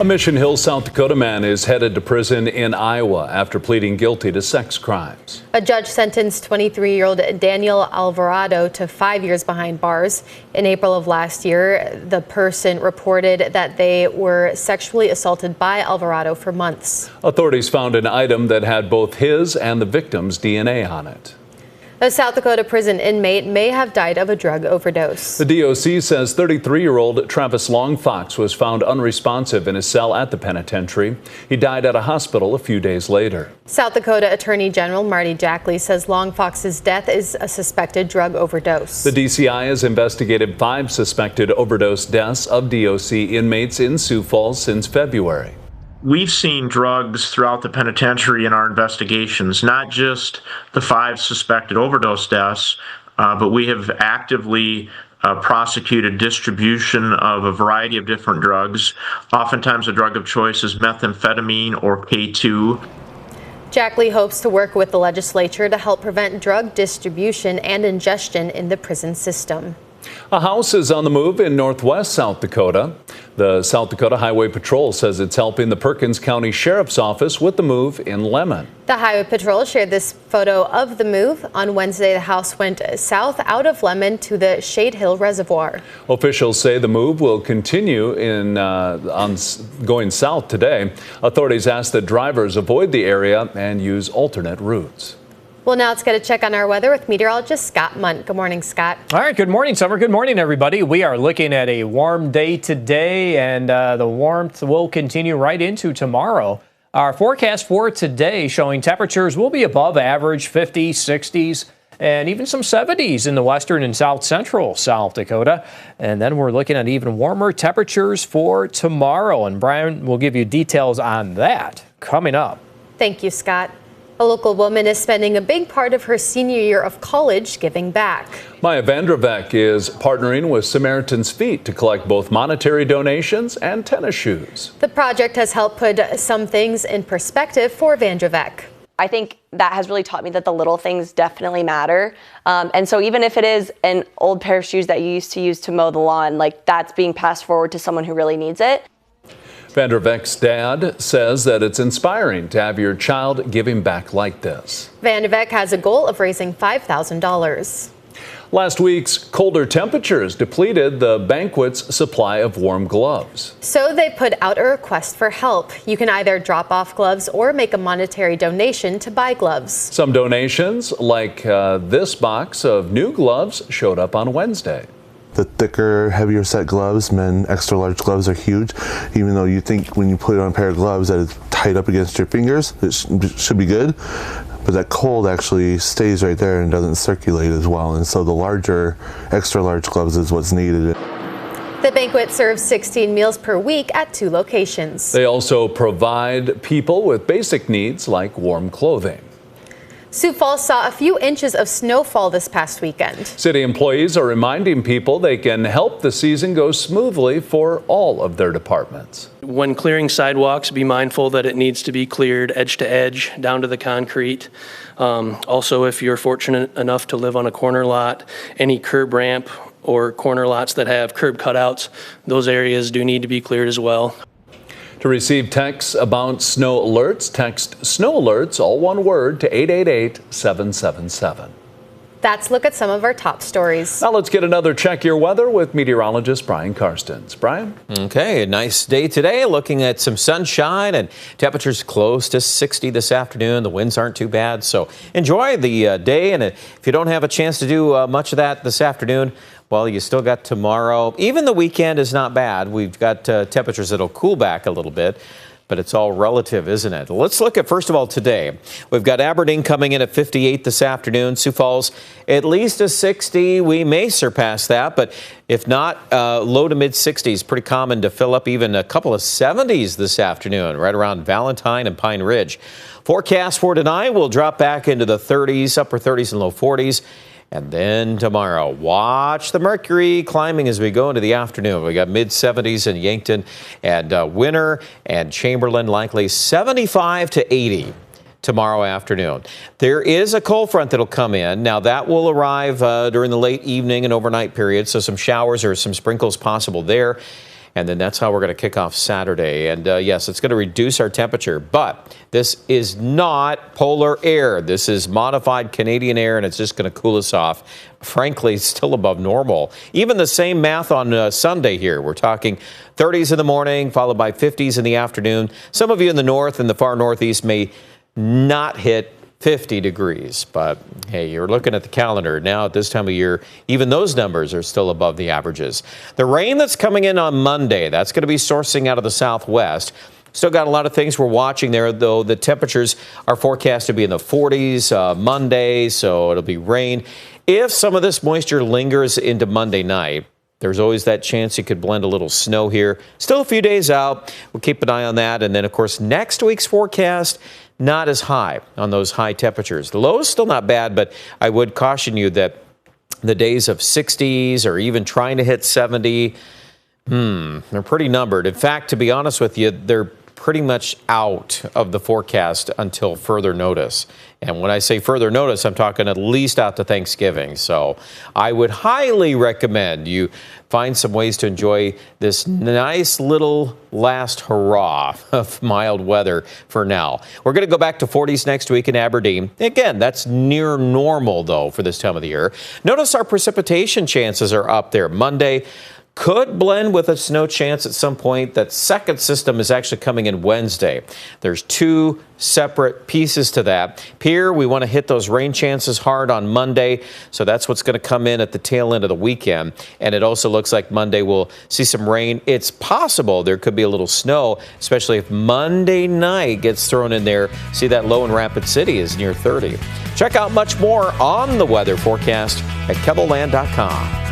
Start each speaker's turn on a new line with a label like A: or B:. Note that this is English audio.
A: A Mission Hill, South Dakota man is headed to prison in Iowa after pleading guilty to sex crimes.
B: A judge sentenced 23-year-old Daniel Alvarado to 5 years behind bars. In April of last year, the person reported that they were sexually assaulted by Alvarado for months.
A: Authorities found an item that had both his and the victim's DNA on it.
B: A South Dakota prison inmate may have died of a drug overdose.
A: The DOC says 33-year-old Travis Longfox was found unresponsive in his cell at the penitentiary. He died at a hospital a few days later.
B: South Dakota Attorney General Marty Jackley says Longfox's death is a suspected drug overdose.
A: The DCI has investigated 5 suspected overdose deaths of DOC inmates in Sioux Falls since February.
C: We've seen drugs throughout the penitentiary in our investigations, not just the 5 suspected overdose deaths, but we have actively prosecuted distribution of a variety of different drugs. Oftentimes the drug of choice is methamphetamine or K2.
B: Jackley hopes to work with the legislature to help prevent drug distribution and ingestion in the prison system.
A: A house is on the move in northwest South Dakota. The South Dakota Highway Patrol says it's helping the Perkins County Sheriff's Office with the move in Lemon.
B: The Highway Patrol shared this photo of the move. On Wednesday, the house went south out of Lemon to the Shade Hill Reservoir. Officials say the move will continue going south today. Authorities ask that drivers avoid the area and use alternate routes. Well, now let's get a check on our weather with meteorologist Scott Munt. Good morning, Scott.
D: All right. Good morning, Summer. Good morning, everybody. We are looking at a warm day today, and the warmth will continue right into tomorrow. Our forecast for today showing temperatures will be above average, 50s, 60s, and even some 70s in the western and south central South Dakota. And then we're looking at even warmer temperatures for tomorrow. And Brian will give you details on that coming up.
B: Thank you, Scott. A local woman is spending a big part of her senior year of college giving back.
A: Maya Vanderbeck is partnering with Samaritan's Feet to collect both monetary donations and tennis shoes.
B: The project has helped put some things in perspective for Vanderbeck.
E: I think that has really taught me that the little things definitely matter. And so even if it is an old pair of shoes that you used to use to mow the lawn, like that's being passed forward to someone who really needs it.
A: Vanderbeck's dad says that it's inspiring to have your child giving back like this.
B: Vanderbeck has a goal of raising $5,000.
A: Last week's colder temperatures depleted the banquet's supply of warm gloves.
B: So they put out a request for help. You can either drop off gloves or make a monetary donation to buy gloves. Some donations, like this box of new gloves, showed up on Wednesday.
F: The thicker, heavier set gloves, men extra large gloves are huge. Even though you think when you put on a pair of gloves that it's tight up against your fingers, it should be good. But that cold actually stays right there and doesn't circulate as well. And so the larger, extra large gloves is what's needed.
B: The banquet serves 16 meals per week at 2 locations.
A: They also provide people with basic needs like warm clothing.
B: Sioux Falls saw a few inches of snowfall this past weekend.
A: City employees are reminding people they can help the season go smoothly for all of their departments.
G: When clearing sidewalks, be mindful that it needs to be cleared edge to edge, down to the concrete. Also, if you're fortunate enough to live on a corner lot, any curb ramp or corner lots that have curb cutouts, those areas do need to be cleared as well.
A: To receive texts about snow alerts, text snow alerts, all one word, to 888-777.
B: That's a look at some of our top stories.
A: Now let's get another Check Your Weather with meteorologist Brian Karstens. Brian?
H: Okay, a nice day today, looking at some sunshine and temperatures close to 60 this afternoon. The winds aren't too bad, so enjoy the day. And if you don't have a chance to do much of that this afternoon, well, you still got tomorrow. Even the weekend is not bad. We've got temperatures that'll cool back a little bit, but it's all relative, isn't it? Let's look at, first of all, today. We've got Aberdeen coming in at 58 this afternoon. Sioux Falls, at least a 60. We may surpass that, but if not, low to mid 60s. Pretty common to fill up even a couple of 70s this afternoon, right around Valentine and Pine Ridge. Forecast for tonight will drop back into the 30s, upper 30s and low 40s. And then tomorrow, watch the mercury climbing as we go into the afternoon. We got mid-70s in Yankton and Winter and Chamberlain, likely 75 to 80 tomorrow afternoon. There is a cold front that'll come in. Now, that will arrive during the late evening and overnight period, so some showers or some sprinkles possible there. And then that's how we're going to kick off Saturday. And yes, it's going to reduce our temperature, but this is not polar air. This is modified Canadian air, and it's just going to cool us off. Frankly, still above normal. Even the same math on Sunday here. We're talking 30s in the morning, followed by 50s in the afternoon. Some of you in the north and the far northeast may not hit 50 degrees. But hey, you're looking at the calendar now at this time of year, even those numbers are still above the averages. The rain that's coming in on Monday, that's going to be sourcing out of the southwest. Still got a lot of things we're watching there, though. The temperatures are forecast to be in the 40s Monday, so it'll be rain. If some of this moisture lingers into Monday night, there's always that chance you could blend a little snow here. Still a few days out. We'll keep an eye on that. And then, of course, next week's forecast, not as high on those high temperatures. The low is still not bad, but I would caution you that the days of 60s or even trying to hit 70, they're pretty numbered. In fact, to be honest with you, they're pretty much out of the forecast until further notice. And when I say further notice, I'm talking at least out to Thanksgiving. So I would highly recommend you find some ways to enjoy this nice little last hurrah of mild weather for now. We're going to go back to 40s next week in Aberdeen. Again, that's near normal, though, for this time of the year. Notice our precipitation chances are up there. Monday could blend with a snow chance at some point. That second system is actually coming in Wednesday. There's two separate pieces to that. Here, we want to hit those rain chances hard on Monday, so that's what's going to come in at the tail end of the weekend. And it also looks like Monday we'll see some rain. It's possible there could be a little snow, especially if Monday night gets thrown in there. See, that low in Rapid City is near 30. Check out much more on the weather forecast at KebbleLand.com.